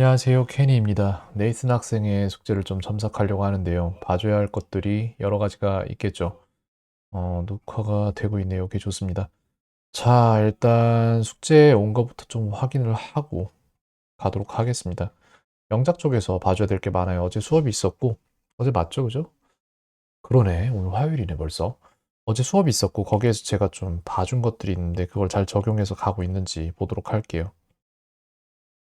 안녕하세요, 케니입니다. 네이슨 학생의 숙제를 좀 첨삭하려고 하는데요. 봐줘야 할 것들이 여러 가지가 있겠죠. 녹화가 되고 있네요. 오케이, 좋습니다. 자, 일단 숙제 온 거부터 좀 확인을 하고 가도록 하겠습니다. 영작 쪽에서 봐줘야 될 게 많아요. 어제 수업이 있었고, 어제 맞죠, 그죠? 그러네, 오늘 화요일이네, 벌써. 어제 수업이 있었고, 거기에서 제가 좀 봐준 것들이 있는데, 그걸 잘 적용해서 가고 있는지 보도록 할게요.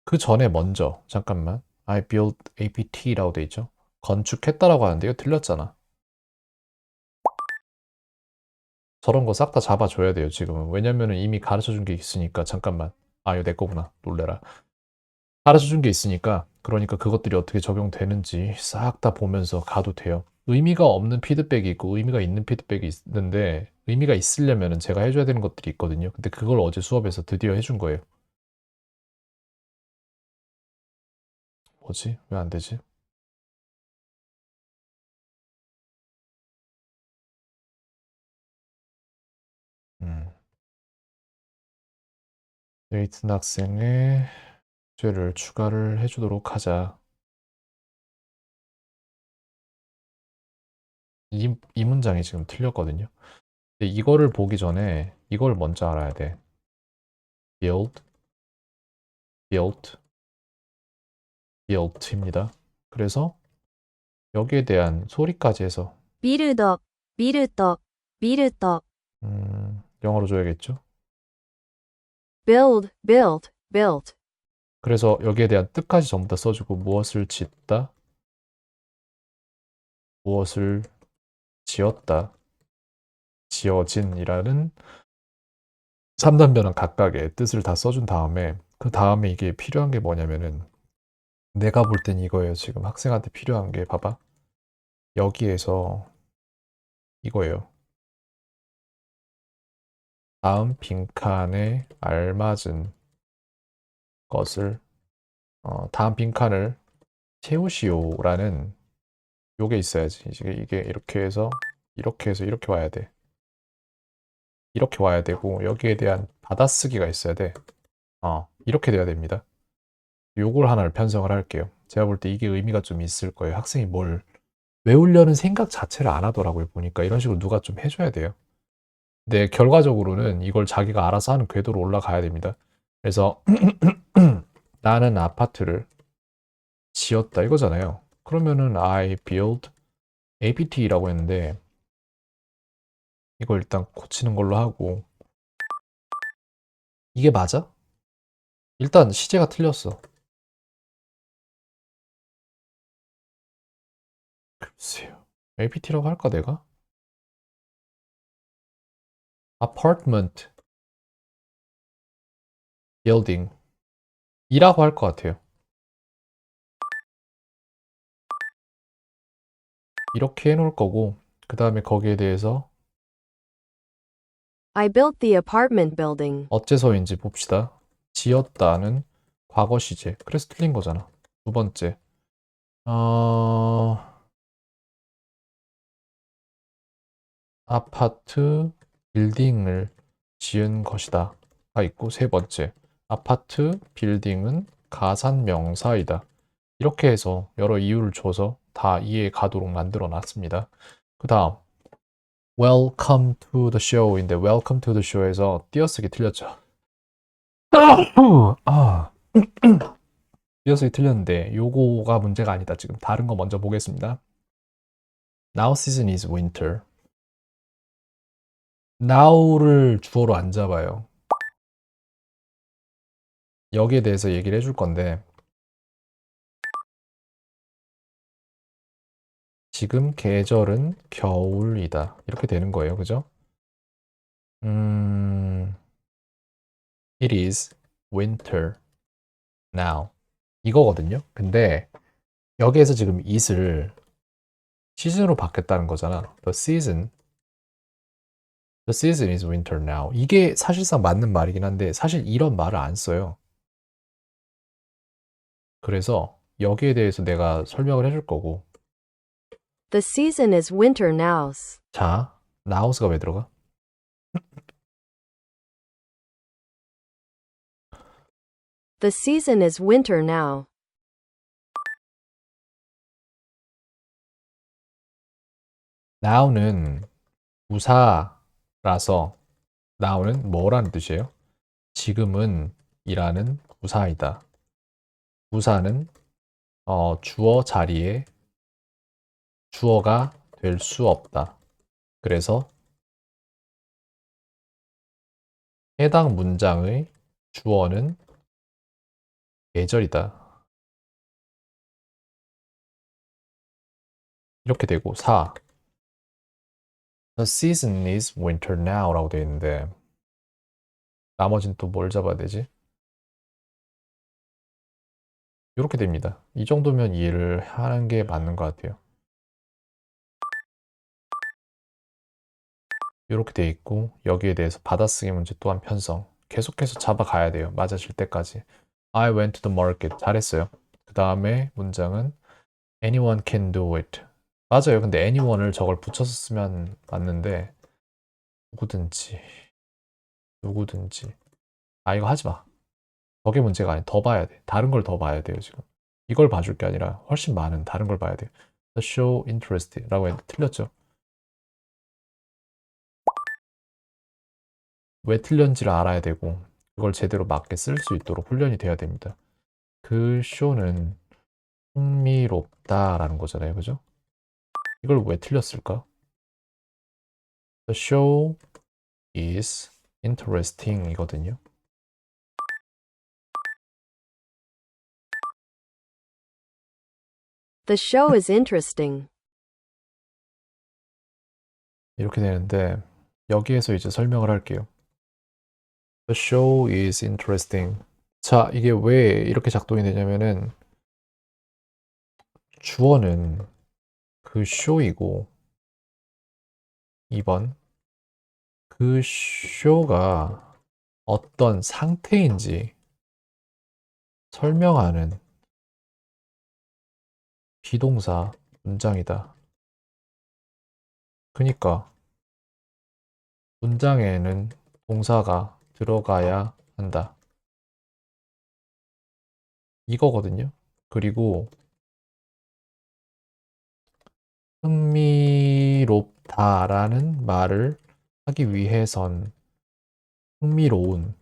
그 전에 먼저 잠깐만 I built APT라고 돼 있죠. 건축했다라고 하는데 이거 틀렸잖아. 저런 거 싹 다 잡아줘야 돼요 지금은. 왜냐면은 이미 가르쳐 준 게 있으니까. 잠깐만. 아 이거 내 거구나. 놀래라. 가르쳐 준 게 있으니까 그러니까 그것들이 어떻게 적용되는지 싹 다 보면서 가도 돼요. 의미가 없는 피드백이 있고 의미가 있는 피드백이 있는데 의미가 있으려면은 제가 해줘야 되는 것들이 있거든요. 근데 그걸 어제 수업에서 드디어 해준 거예요. 뭐지? 왜 안 되지? 음. 레이튼 학생의 죄를 추가를 해주도록 하자. 이 문장이 지금 틀렸거든요. 근데 이거를 보기 전에 이걸 먼저 알아야 돼. build, built, built입니다. 그래서 여기에 대한 소리까지 해서 ビルド、ビルト、ビルト、 영어로 줘야겠죠? build, built, built, 그래서 여기에 대한 뜻까지 전부 다 써주고 무엇을 짓다, 무엇을 지었다, 지어진이라는 3단변은 각각의 뜻을 다 써준 다음에 그 다음에 이게 필요한 게 뭐냐면은 내가 볼 땐 이거예요. 지금 학생한테 필요한 게 봐봐. 여기에서 이거예요. 다음 빈칸에 알맞은 것을 다음 빈칸을 채우시오라는 요게 있어야지. 이게 이렇게 해서 이렇게 와야 돼. 이렇게 와야 되고 여기에 대한 받아쓰기가 있어야 돼. 이렇게 돼야 됩니다. 요걸 하나를 편성을 할게요. 제가 볼 때 이게 의미가 좀 있을 거예요. 학생이 뭘 외우려는 생각 자체를 안 하더라고요. 보니까 이런 식으로 누가 좀 해줘야 돼요. 근데 결과적으로는 이걸 자기가 알아서 하는 궤도로 올라가야 됩니다. 그래서 나는 아파트를 지었다 이거잖아요. 그러면은 I build APT라고 했는데 이걸 일단 고치는 걸로 하고 이게 맞아? 일단 시제가 틀렸어. 글쎄요. APT라고 할까 내가? Apartment Building 이라고 할 것 같아요. 이렇게 해놓을 거고 그 다음에 거기에 대해서 I built the apartment building. 어째서인지 봅시다. 지었다는 과거 시제. 그래서 틀린 거잖아. 두 번째. 어, 아파트 빌딩을 지은 것이다. 가 있고 세 번째. 아파트 빌딩은 가산 명사이다. 이렇게 해서 여러 이유를 줘서 다 이해에 가도록 만들어 놨습니다. 그 다음 Welcome to the show인데 Welcome to the show에서 띄어쓰기 틀렸죠. 아, 띄어쓰기 틀렸는데 요거가 문제가 아니다. 지금 다른 거 먼저 보겠습니다. Now season is winter. Now를 주어로 안 잡아요. 여기에 대해서 얘기를 해줄 건데 지금 계절은 겨울이다. 이렇게 되는 거예요. 그죠? 음, It is winter now. 이거거든요. 근데 여기에서 지금 it을 시즌으로 바뀌었다는 거잖아. The season is winter now. 이게 사실상 맞는 말이긴 한데 사실 이런 말을 안 써요. 그래서 여기에 대해서 내가 설명을 해줄 거고. The season is winter now. 자, nows가 왜 들어가? The season is winter now. now는 부사라서 now는 뭐라는 뜻이에요? 지금은 이라는 부사이다. 부사는 주어 자리에 주어가 될 수 없다. 그래서 해당 문장의 주어는 계절이다. 이렇게 되고 4. The season is winter now 라고 되어 있는데 나머지는 또 뭘 잡아야 되지? 이렇게 됩니다. 이 정도면 이해를 하는 게 맞는 것 같아요. 이렇게 돼 있고 여기에 대해서 받아쓰기 문제 또한 편성. 계속해서 잡아가야 돼요. 맞아질 때까지. I went to the market. 잘했어요. 그 다음에 문장은 anyone can do it. 맞아요. 근데 anyone을 저걸 붙여서 쓰면 맞는데 누구든지 누구든지 이거 하지 마. 저게 문제가 아니야. 더 봐야 돼. 다른 걸 더 봐야 돼요, 지금. 이걸 봐줄 게 아니라 훨씬 많은 다른 걸 봐야 돼요. The show interest라고 했는데 틀렸죠. 왜 틀렸는지를 알아야 되고 그걸 제대로 맞게 쓸 수 있도록 훈련이 돼야 됩니다. 그 쇼는 흥미롭다라는 거잖아요. 그죠? 이걸 왜 틀렸을까? The show is interesting 이거든요. The show is interesting. 이렇게 되는데 여기에서 이제 설명을 할게요. The show is interesting. 자, 이게 왜 이렇게 작동이 되냐면은 주어는 그 쇼이고 2번 그 쇼가 어떤 상태인지 설명하는 비동사 문장이다. 그러니까 문장에는 동사가 들어가야 한다. 이거거든요. 그리고 흥미롭다라는 말을 하기 위해선 흥미로운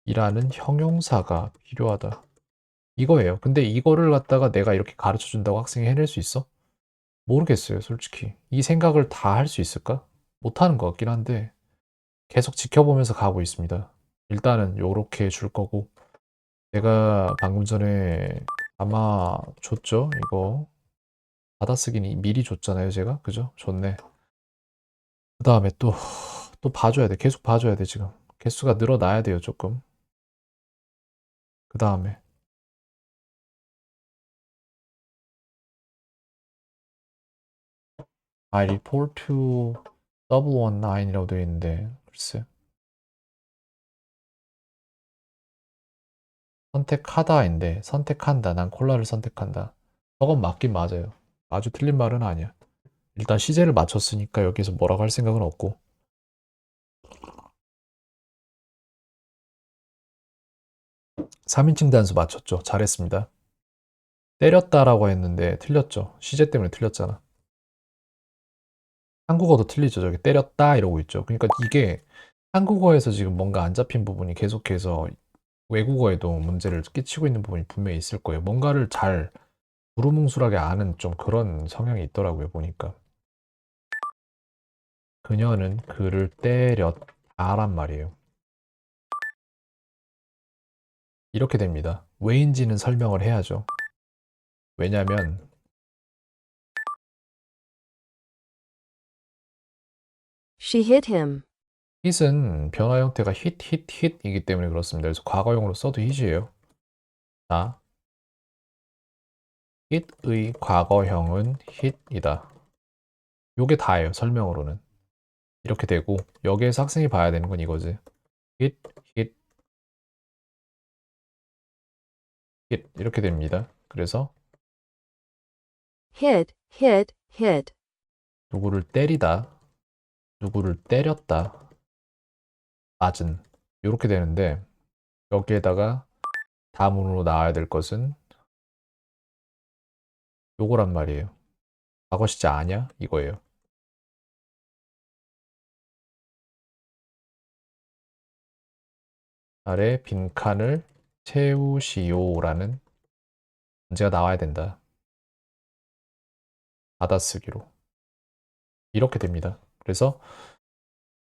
이라는 형용사가 필요하다. 이거예요. 근데 이거를 갖다가 내가 이렇게 가르쳐 준다고 학생이 해낼 수 있어? 모르겠어요, 솔직히. 이 생각을 다 할 수 있을까? 못하는 것 같긴 한데 계속 지켜보면서 가고 있습니다. 일단은 요렇게 줄 거고 내가 방금 전에 아마 줬죠? 이거 받아쓰기는 미리 줬잖아요, 제가. 그죠? 좋네. 그 다음에 또 봐줘야 돼. 계속 봐줘야 돼, 지금. 개수가 늘어나야 돼요, 조금. 그 다음에 I report to 119이라고 되어 있는데 글쎄 선택하다인데 선택한다. 난 콜라를 선택한다. 저건 맞긴 맞아요. 아주 틀린 말은 아니야. 일단 시제를 맞췄으니까 여기서 뭐라고 할 생각은 없고 3인칭 단수 맞췄죠. 잘했습니다. 때렸다라고 했는데 틀렸죠. 시제 때문에 틀렸잖아. 한국어도 틀리죠. 저기 때렸다 이러고 있죠. 그러니까 이게 한국어에서 지금 뭔가 안 잡힌 부분이 계속해서 외국어에도 문제를 끼치고 있는 부분이 분명히 있을 거예요. 뭔가를 잘 두루뭉술하게 아는 좀 그런 성향이 있더라고요, 보니까. 그녀는 그를 때렸다란 말이에요. 이렇게 됩니다. 왜인지는 설명을 해야죠. 왜냐면 She hit him. hit은 변화 형태가 hit이기 때문에 그렇습니다. 그래서 과거형으로 써도 hit이에요. 자, hit의 과거형은 hit이다. 요게 다예요, 설명으로는. 이렇게 되고 여기에서 학생이 봐야 되는 건 이거지. hit, hit, hit 이렇게 됩니다. 그래서 Hit, hit, hit. 누구를 때리다, 누구를 때렸다, 맞은 이렇게 되는데 여기에다가 다문으로 나와야 될 것은 요거란 말이에요. 과거 시제 아냐? 이거예요. 아래 빈칸을 채우시오라는 문제가 나와야 된다. 받아쓰기로. 이렇게 됩니다. 그래서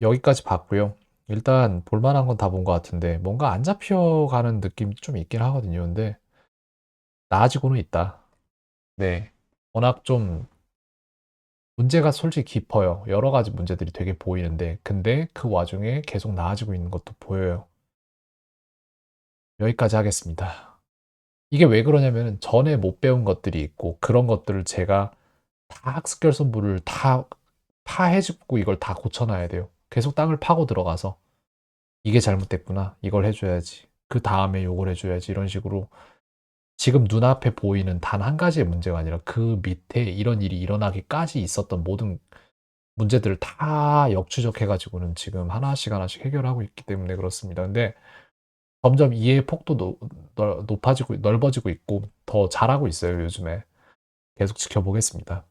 여기까지 봤고요. 일단 볼만한 건 다 본 것 같은데 뭔가 안 잡혀가는 느낌이 좀 있긴 하거든요. 근데 나아지고는 있다. 네. 워낙 좀 문제가 솔직히 깊어요. 여러 가지 문제들이 되게 보이는데 근데 그 와중에 계속 나아지고 있는 것도 보여요. 여기까지 하겠습니다. 이게 왜 그러냐면은 전에 못 배운 것들이 있고 그런 것들을 제가 다 학습 결손부를 다 파헤집고 이걸 다 고쳐놔야 돼요. 계속 땅을 파고 들어가서 이게 잘못됐구나. 이걸 해줘야지. 그 다음에 요걸 해줘야지. 이런 식으로 지금 눈앞에 보이는 단 한 가지의 문제가 아니라 그 밑에 이런 일이 일어나기까지 있었던 모든 문제들을 다 역추적해가지고는 지금 하나씩 하나씩 해결하고 있기 때문에 그렇습니다. 근데 점점 이해의 폭도 높아지고 넓어지고 있고 더 잘하고 있어요, 요즘에. 계속 지켜보겠습니다.